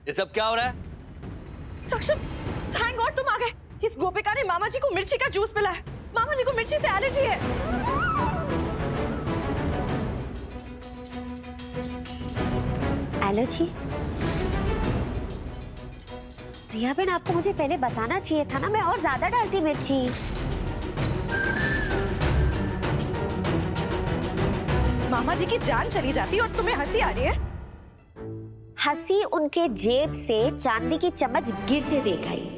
ये सब क्या हो रहा है? सक्षम, थैंक गॉड तुम आ गए। इस गोपिका ने मामा जी को मिर्ची का जूस पिलाया। मामा जी को मिर्ची से एलर्जी है। एलर्जी? प्रिया बहन, आपको मुझे पहले बताना चाहिए था ना, मैं और ज्यादा डालती मिर्ची। मामा जी की जान चली जाती और तुम्हें हंसी आ रही है। हंसी उनके जेब से चांदी की चम्मच गिरते देख आई।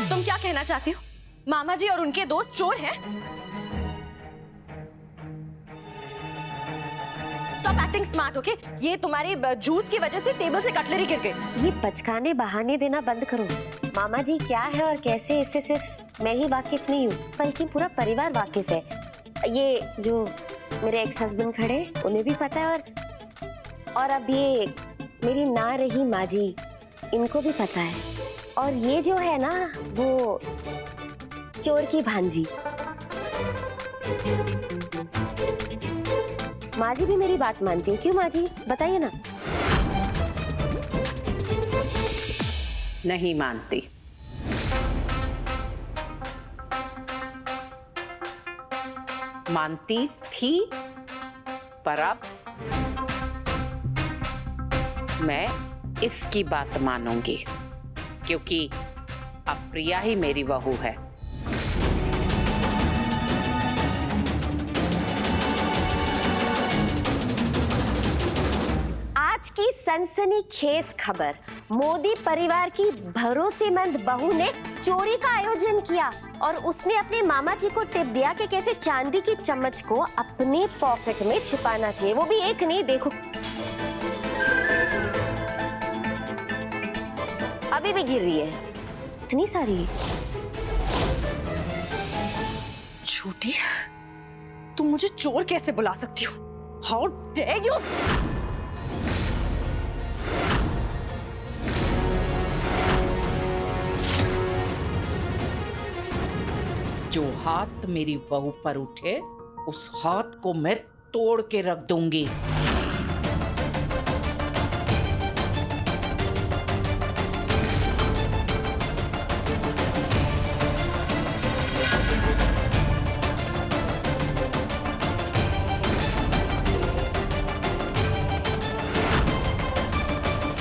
तुम क्या कहना चाहती हो? मामा जी और उनके दोस्त चोर हैं? Stop acting smart, okay? ये तुम्हारी जूस की वजह से टेबल से कटलरी गिर गई। ये बचकाने बहाने देना बंद करो। मामा जी क्या है और कैसे, इससे सिर्फ मैं ही वाकिफ नहीं हूँ, बल्कि पूरा परिवार वाकिफ है। ये जो मेरे एक्स हस्बैंड खड़े, उन्हें भी पता है, और अब ये मेरी ना रही माँ जी, इनको भी पता है। और ये जो है ना, वो चोर की भांजी। माँ जी भी मेरी बात मानती है, क्यों माँ जी? बताइए ना। नहीं मानती। मानती थी, पर अब मैं इसकी बात मानूंगी, क्योंकि अब प्रिया ही मेरी बहू है। आज की सनसनीखेज खबर, मोदी परिवार की भरोसेमंद बहू ने चोरी का आयोजन किया और उसने अपने मामा जी को टिप दिया कि कैसे चांदी की चम्मच को अपने पॉकेट में छुपाना चाहिए, वो भी एक नहीं, देखो अभी भी गिर रही है, इतनी सारी। झूठी, तुम मुझे चोर कैसे बुला सकती हो? How dare you! जो हाथ मेरी बहू पर उठे, उस हाथ को मैं तोड़ के रख दूंगी।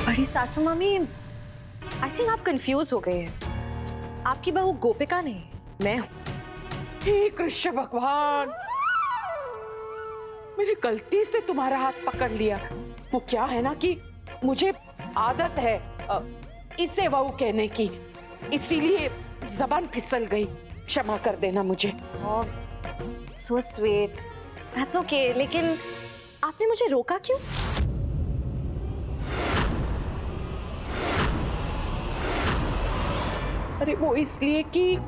बड़ी सासू मामी, आई थिंक आप कंफ्यूज हो गए हैं। आपकी बहू गोपिका नहीं, मैं हूं। हे कृष्ण भगवान, मैंने गलती से तुम्हारा हाथ पकड़ लिया। वो क्या है ना कि मुझे आदत है इसे बहू कहने की, इसीलिए जबान फिसल गई। क्षमा कर देना मुझे। So sweet, that's okay. लेकिन आपने मुझे रोका क्यों? अरे वो इसलिए कि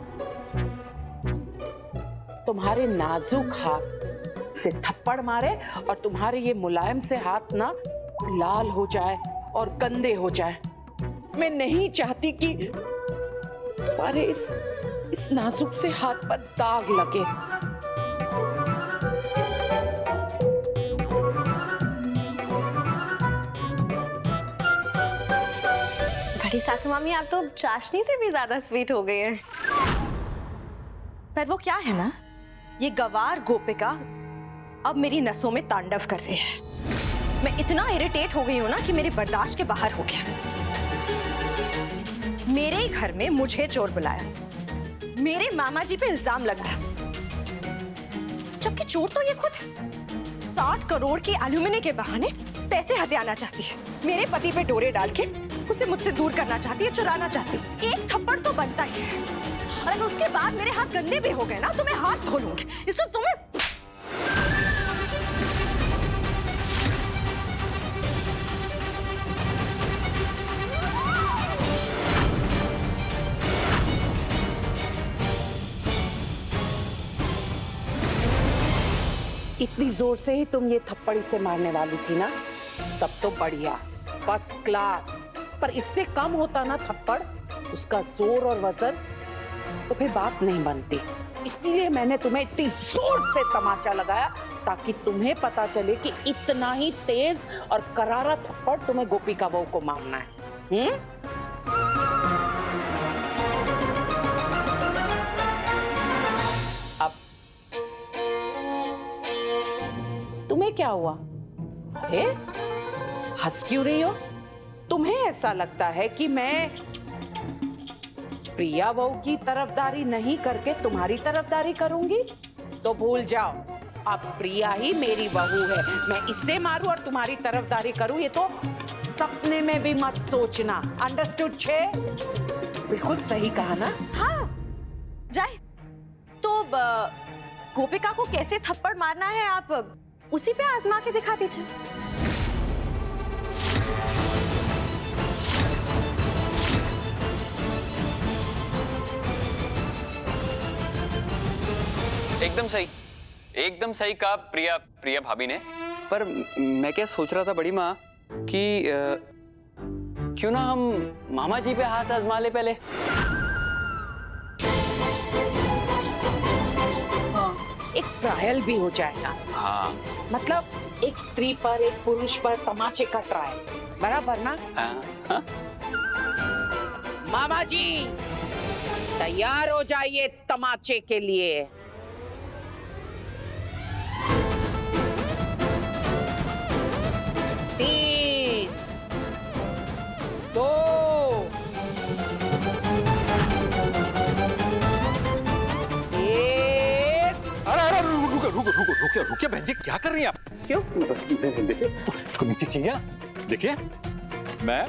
तुम्हारे नाजुक हाथ से थप्पड़ मारे और तुम्हारे ये मुलायम से हाथ ना लाल हो जाए और गंदे हो जाए। मैं नहीं चाहती कि तुम्हारे इस नाजुक से हाथ पर दाग लगे। बड़ी सासू मामी, आप तो चाशनी से भी ज्यादा स्वीट हो गए हैं। पर वो क्या है ना, ये गवार गोपिका अब मेरी नसों में तांडव कर रही है। मैं इतना इरिटेट हो गई हूं ना कि मेरे बर्दाश्त के बाहर हो गया। मेरे ही घर में मुझे चोर बुलाया, मेरे मामा जी पे इल्जाम लगाया, जबकि चोर तो ये खुद है। 60 करोड़ की एल्यूमिनी के बहाने पैसे हथियाना चाहती है, मेरे पति पे डोरे डाल के उसे मुझसे दूर करना चाहती है, चुराना चाहती है। एक थप्पड़ तो बनता ही है, और अगर उसके बाद मेरे हाथ गंदे भी हो गए ना तो मैं हाथ धो लूंगी। इससे तुम्हें इतनी जोर से ही तुम ये थप्पड़ इसे मारने वाली थी ना, तब तो बढ़िया। फर्स्ट क्लास, पर इससे कम होता ना थप्पड़, उसका जोर और वजन, तो फिर बात नहीं बनती। इसलिए मैंने तुम्हें इतनी जोर से तमाचा लगाया ताकि तुम्हें पता चले कि इतना ही तेज और करारा थप्पड़ तुम्हें गोपिका बहू को मारना है। अब तुम्हें क्या हुआ? अरे हंस क्यों रही हो? तुम्हें ऐसा लगता है कि मैं प्रिया बहू की तरफदारी नहीं करके तुम्हारी तरफदारी करूंगी? तो भूल जाओ, अब प्रिया ही मेरी बहू है। मैं इसे मारूं और तुम्हारी तरफदारी करूं, ये तो सपने में भी मत सोचना। अंडरस्टूड छे? बिल्कुल सही कहा ना? हाँ राइट। तो गोपिका को कैसे थप्पड़ मारना है आप उसी पे आजमा के दिखा दीजिए। एकदम सही कहा प्रिया भाभी ने। पर मैं क्या सोच रहा था बड़ी माँ कि क्यों ना हम मामा जी पे हाथ आजमा ले पहले। एक ट्रायल भी हो जाएगा। हाँ मतलब एक स्त्री पर, एक पुरुष पर तमाचे का ट्रायल, बराबर ना? हाँ। मामा जी तैयार हो जाइए तमाचे के लिए। तीन, दो, एक। अरे रुकिए बहन जी, क्या कर रही हैं आप? क्यों? देखिए इसको नीचे कीजिए। देखिए मैं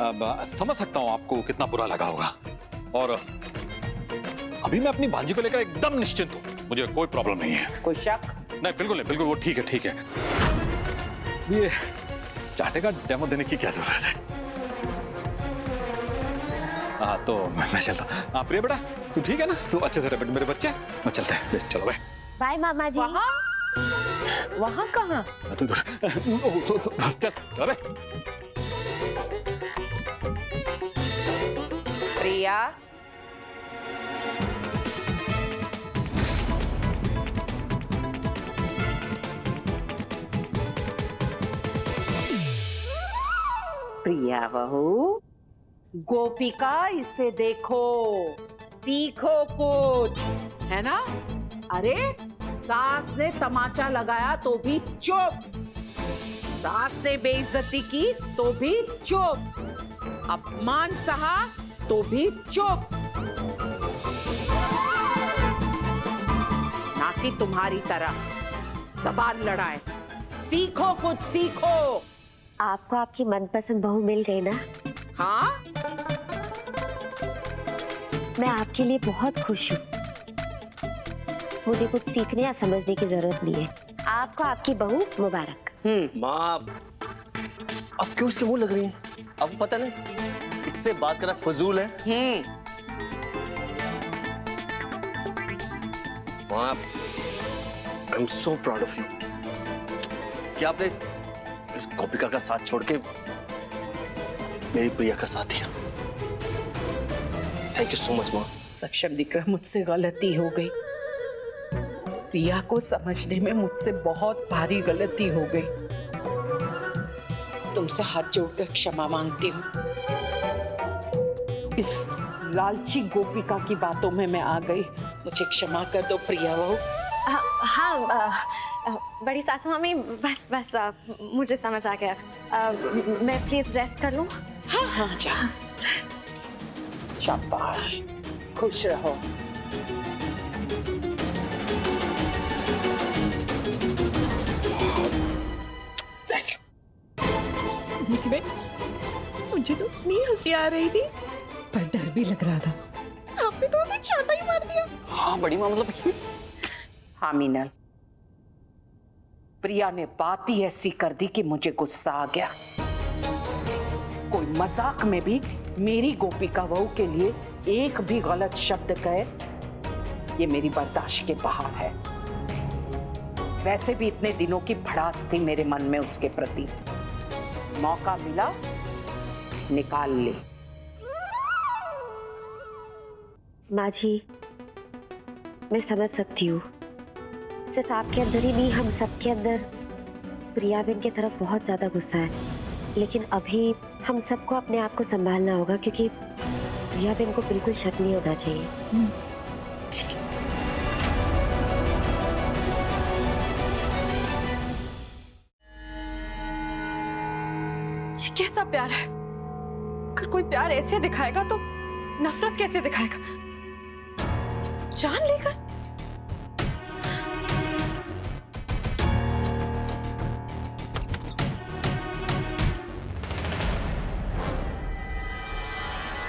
अब समझ सकता हूँ आपको कितना बुरा लगा होगा, और अभी मैं अपनी भांजी को लेकर एकदम निश्चिंत हूँ। मुझे कोई प्रॉब्लम नहीं है। कोई शक? नहीं, बिल्कुल नहीं, बिल्कुल वो ठीक है। ये चाटे का डेमो देने की क्या जरूरत है? हाँ तो मैं चलता हूँ। हाँ प्रिया बेटा, तू ठीक है ना? तू अच्छे से रह मेरे बच्चे। मैं चलते हैं, चलो भाई। बाय मामा जी। वहाँ कहाँ? चल अरे प्रिया, प्रिया बहू, गोपिका इसे देखो, सीखो कुछ, है ना? अरे सास ने तमाचा लगाया तो भी चुप, सास ने बेइज्जती की तो भी चुप, अपमान सहा तो भी चुप, ना कि तुम्हारी तरह जबान लड़ाए। सीखो कुछ, सीखो। आपको आपकी मनपसंद बहू मिल गई ना? हाँ, मैं आपके लिए बहुत खुश हूँ। मुझे कुछ सीखने या समझने की जरूरत नहीं है। आपको आपकी बहू मुबारक। माँ अब क्यों इसके मुंह लग रही है? अब पता नहीं, इससे बात करना फजूल है। माँ I am so proud of you कि आपने इस गोपिका का साथ छोड़ के मेरी प्रिया का साथ दिया। थैंक यू सो मच माँ। सक्षम दिक्र, मुझसे गलती हो गई। प्रिया को समझने में मुझसे बहुत भारी गलती हो गई। तुमसे हाथ जोड़कर क्षमा मांगती हूँ। इस लालची गोपिका की बातों में मैं आ गई, मुझे क्षमा कर दो प्रिया बहू। हाँ बड़ी सासू मामी, बस मुझे समझ आ गया। मैं प्लीज रेस्ट कर लूं? हाँ जा, शाबाश, खुश रहो। Thank you. मुझे तो इतनी हंसी आ रही थी, पर डर भी लग रहा था। आपने तो उसे चाटा ही मार दिया। हाँ बड़ी माँ, मतलब हाँ मीनल, प्रिया ने बात ही ऐसी कर दी कि मुझे गुस्सा आ गया। कोई मजाक में भी मेरी गोपिका बहू के लिए एक भी गलत शब्द कहे, ये मेरी बर्दाश्त के बाहर है। वैसे भी इतने दिनों की भड़ास थी मेरे मन में उसके प्रति। मौका मिला निकाल ले। माँ जी, मैं समझ सकती हूँ। सिर्फ आपके अंदर ही नहीं, हम सबके अंदर प्रिया बहन की तरफ बहुत ज्यादा गुस्सा है। लेकिन अभी हम सबको अपने आप को संभालना होगा, क्योंकि प्रिया बहन को बिल्कुल शक नहीं होना चाहिए। ये कैसा प्यार है? अगर कोई प्यार ऐसे दिखाएगा तो नफरत कैसे दिखाएगा? जान लेकर।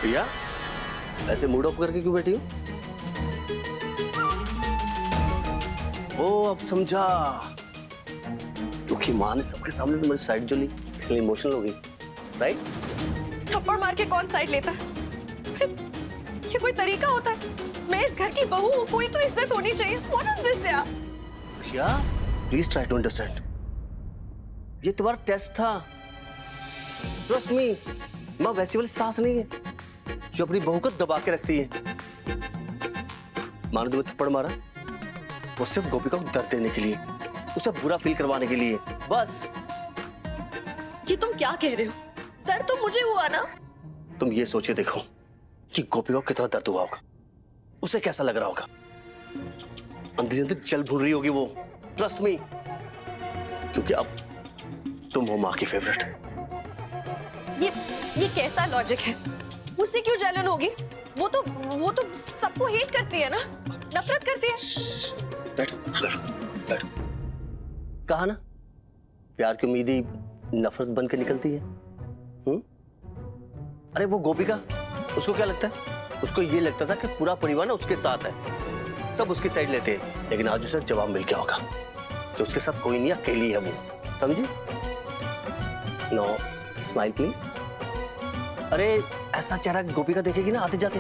प्रिया, ऐसे मूड ऑफ करके क्यों बैठी हो? ओ, अब समझा। क्योंकि माँ ने सबके सामने तुम्हारी साइड जो ली, इसलिए इमोशनल हो गई, राइट? थप्पड़ मार के कौन साइड लेता है? ये कोई तरीका होता है? मैं इस घर की बहू हूँ, कोई तो इज्जत होनी चाहिए। What is this यार? प्रिया, प्लीज ट्राई टू अंडरस्टैंड। ये तुम्हारा टेस्ट था। ट्रस्ट मी, माँ वैसी वाली सास नहीं है जो अपनी बहू को दबा के रखती है। माँ ने तुम्हें थप्पड़ मारा, वो सिर्फ गोपिका को दर्द देने के लिए, उसे बुरा फील करवाने के लिए, बस। ये तुम क्या कह रहे हो? दर्द तो मुझे हुआ ना। तुम ये सोच के देखो कि गोपिका को कितना दर्द हुआ होगा, उसे कैसा लग रहा होगा। अंदर अंदर जल भून रही होगी वो, ट्रस्ट मी। क्योंकि अब तुम हो माँ की फेवरेट। ये कैसा लॉजिक है? उसे क्यों जलन होगी? वो तो सबको हेट करती है ना, नफरत करती है। बैठो। कहा ना, प्यार की उम्मीद ही नफरत बन के निकलती है। अरे वो गोपिका, उसको क्या लगता है? उसको ये लगता था कि पूरा परिवार ना उसके साथ है, सब उसकी साइड लेते हैं। लेकिन आज उसे जवाब मिल गया होगा कि उसके साथ कोई नहीं, अकेली है वो। समझी? No smile please. अरे ऐसा चेहरा गोपिका देखेगी ना आते जाते,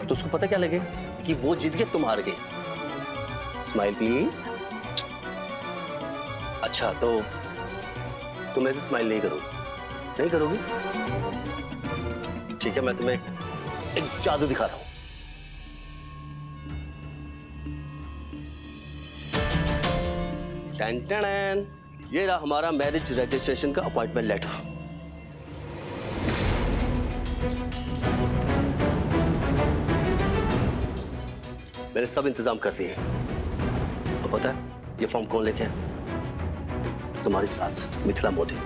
तो उसको पता क्या लगे कि वो जीत गए, तुम हार गए। Smile please. अच्छा, तो तुम ऐसे स्माइल नहीं करोगी? ठीक है, मैं तुम्हें एक जादू दिखाता हूं। टन टन, ये रहा हमारा मैरिज रजिस्ट्रेशन का अपॉइंटमेंट लेटर। मैंने सब इंतजाम कर दिए। और पता है ये फॉर्म कौन लेके आया? तुम्हारी सास Mithila Modi.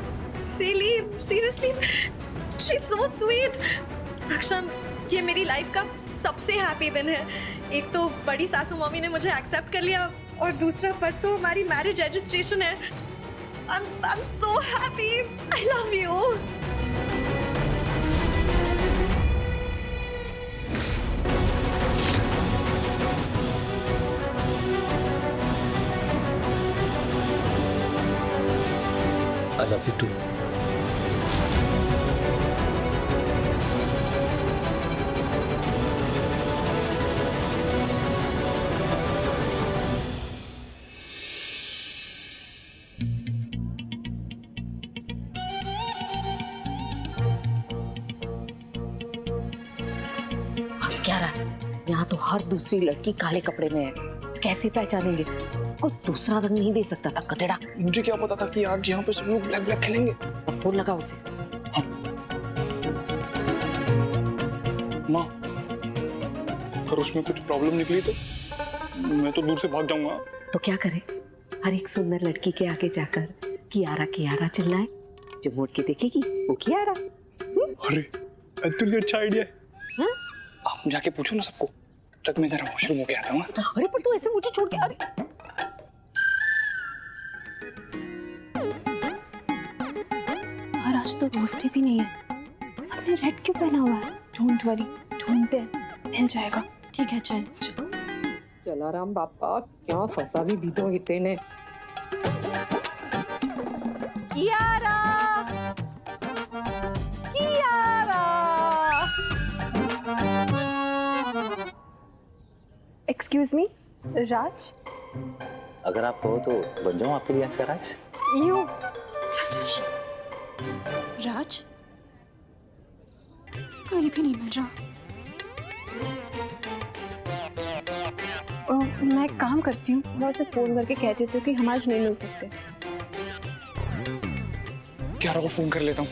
Really? Seriously? She's so sweet. सक्षम, ये मेरी लाइफ का सबसे हैप्पी दिन है। एक तो बड़ी सासू मम्मी ने मुझे एक्सेप्ट कर लिया, और दूसरा परसों हमारी मैरिज रजिस्ट्रेशन है। I'm so happy. I love you. I love you too. बस क्या रहा है? यहाँ तो हर दूसरी लड़की काले कपड़े में है, कैसे पहचानेंगे? कोई दूसरा रंग नहीं दे सकता था, गधेड़ा। मुझे क्या पता था कि आज यहाँ पे सब लोग ब्लैक ब्लैक खेलेंगे। अब फोन लगा उसे। माँ, अगर उसमें कुछ प्रॉब्लम निकली तो मैं तो दूर से भाग जाऊंगा। तो क्या करे? हर एक सुंदर लड़की के आगे जाकर कियारा चिल्लाए, जो मोड़ के देखेगी वो कियारा। अरे तो अच्छा आइडिया है। हाँ? आप जाके पूछो ना सबको, तब तक मैं जरा वॉशरूम होके आता हूँ। अरे पर तू ऐसे मुझे छोड़ के, अरे और आज तो रोस्टी भी नहीं है, सबने रेड क्यों पहना हुआ है? डोंट वरी, ढूंढते हैं, मिल जाएगा। ठीक है, चल। जलाराम बापा, क्या फंसा भी दी तो हिते ने। कियारा! एक्सक्यूज मी, राज? अगर आप कहो तो बन जाऊं आपके लिए आज का राज। यू चल चल। राज कहीं भी नहीं मिल रहा। मैं एक काम करती हूँ, मैं उसे फोन करके कहती हूँ कि हम आज नहीं मिल सकते। क्यारा को फोन कर लेता हूँ।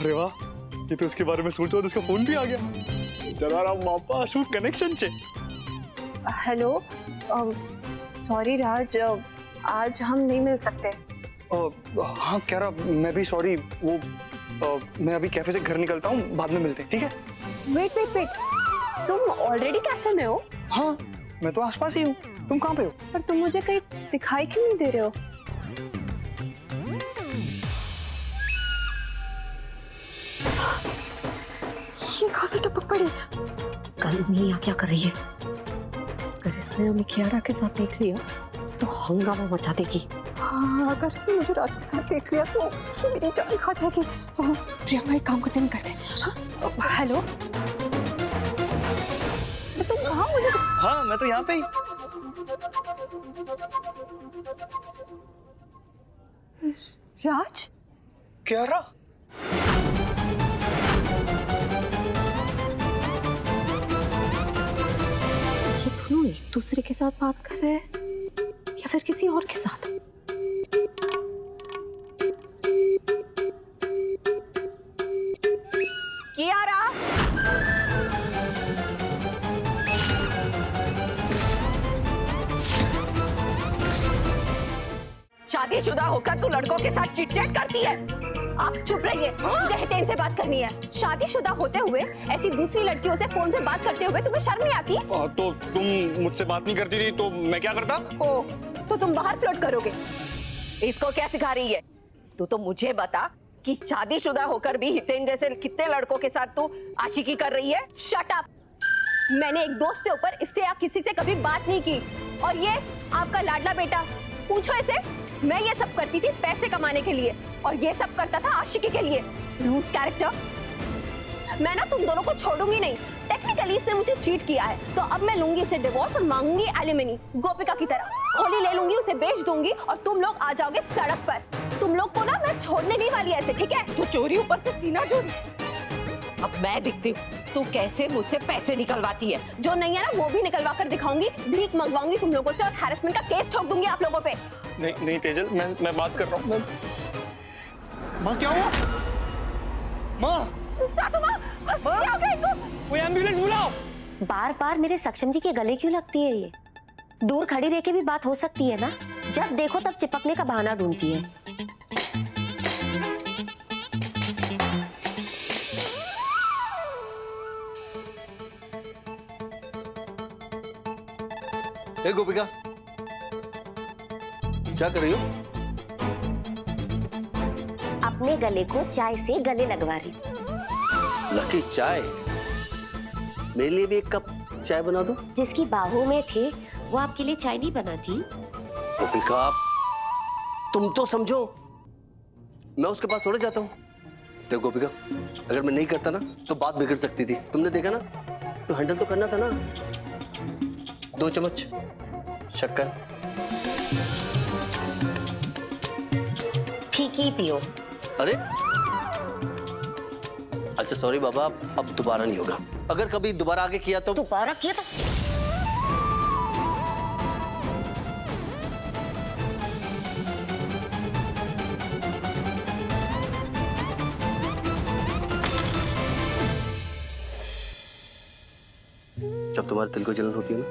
अरे वाह, ये तो उसके बारे में सोचो और उसका फोन भी आ गया। जरा मापा शू कनेक्शन चे। हेलो, सॉरी राज, आज हम नहीं मिल सकते। हाँ क्यारा, मैं भी सॉरी। वो मैं अभी कैफे से घर निकलता हूँ, बाद में मिलते हैं, ठीक है? वेट वेट वेट, तुम ऑलरेडी कैफे में हो? हाँ, मैं तो आसपास ही हूँ। तुम कहाँ पे हो? पर तुम मुझे कहीं दिखाई क्यों नहीं दे रहे हो? ये कहाँ से टपक पड़ी? कल मिया क्या कर रही है? अगर इसने हमें कियारा के साथ देख लिया तो हंगामा मचा देगी। हाँ, अगर इसने मुझे राज के साथ देख लिया तो ये मेरी जान खा जाएगी। प्रियंका, एक काम करते निकलते। हेलो, तुम कहाँ? मुझे हाँ, मैं तो यहाँ पे ही। राज, क्यारा, ये दोनों एक दूसरे के साथ बात कर रहे हैं या फिर किसी और के साथ? कियारा, शादीशुदा होकर तू लड़कों के साथ चिट-चैट करती है। आप चुप रहिए, मुझे हितेन से बात करनी है। शादीशुदा होते हुए ऐसी दूसरी लड़कियों से फोन पे बात करते हुए तुम्हें शर्म नहीं आती? तो तुम मुझसे बात नहीं करती थी तो मैं क्या करता? ओ, तो तुम बाहर फ्लर्ट करोगे? इसको क्या सिखा रही है? तू तो मुझे बता कि शादीशुदा होकर भी हितेन जैसे कितने लड़कों के साथ तू आशिकी कर रही है? Shut up! मैंने एक दोस्त से ऊपर इससे या किसी से कभी बात नहीं की। और ये आपका लाडला बेटा, पूछो इसे। मैं ये सब करती थी पैसे कमाने के लिए और ये सब करता था आशिकी के लिए। Loose character. मैं ना तुम दोनों को छोड़ूंगी नहीं। टेक्निकली इसने मुझे चीट किया है तो अब मैं लूंगी इसे डिवोर्स और मांगूंगी एलिमनी, गोपिका की तरह। खोली ले लूंगी, उसे बेच दूंगी और तुम लोग आ जाओगे सड़क पर। तुम लोग को ना मैं छोड़ने नहीं वाली ऐसे, ठीक है? तू चोरी ऊपर से सीना चोरी। अब मैं दिखती हूँ तू कैसे मुझसे पैसे निकलवाती है। जो नहीं है ना वो भी निकलवा कर दिखाऊंगी, भीख मंगवाऊंगी तुम लोगों से और हैरेसमेंट का केस ठोक दूंगी आप लोगों पे। नहीं नहीं तेजल, मैं बात कर रहा हूँ। माँ क्या हुआ? माँ, सासू माँ, क्या हो गया इनको? कोई एम्बुलेंस बुलाओ। बार बार मेरे सक्षम जी के गले क्यों लगती है ये? दूर खड़ी रह के भी बात हो सकती है ना? जब देखो तब चिपकने का बहाना ढूंढती है। ए गोपिका, क्या कर रही हो? अपने गले को चाय से गले लगवा रही। लकी चाय? मेरे लिए भी एक कप चाय बना दो। जिसकी बाहों में थे वो आपके लिए चाय नहीं बनाती? गोपिका, तुम तो समझो, मैं उसके पास थोड़े जाता हूँ। देखो गोपिका, अगर मैं नहीं करता ना तो बात बिगड़ सकती थी। तुमने देखा ना, तो हैंडल तो करना था ना। 2 चम्मच शक्कर। फीकी पियो। अरे अच्छा सॉरी बाबा, अब दोबारा नहीं होगा। अगर कभी दोबारा आगे किया तो दोबारा किया तो जब तुम्हारे दिल को जलन होती है ना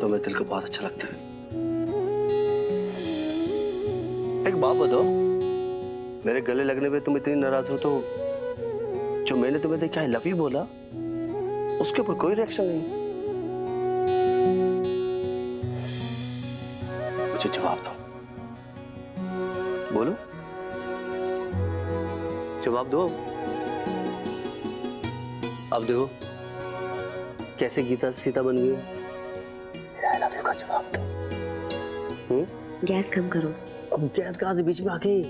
तो मेरे दिल को बहुत अच्छा लगता है। एक बात बताओ, मेरे गले लगने पे तुम इतनी नाराज हो तो जो मैंने तुम्हें देखा आई लव यू बोला उसके ऊपर कोई रिएक्शन नहीं? मुझे जवाब दो, बोलो जवाब दो। अब देखो कैसे गीता सीता बन गई। आई लव यू का जवाब दो। गैस कम करो। अब गैस कहां से बीच में आ गई?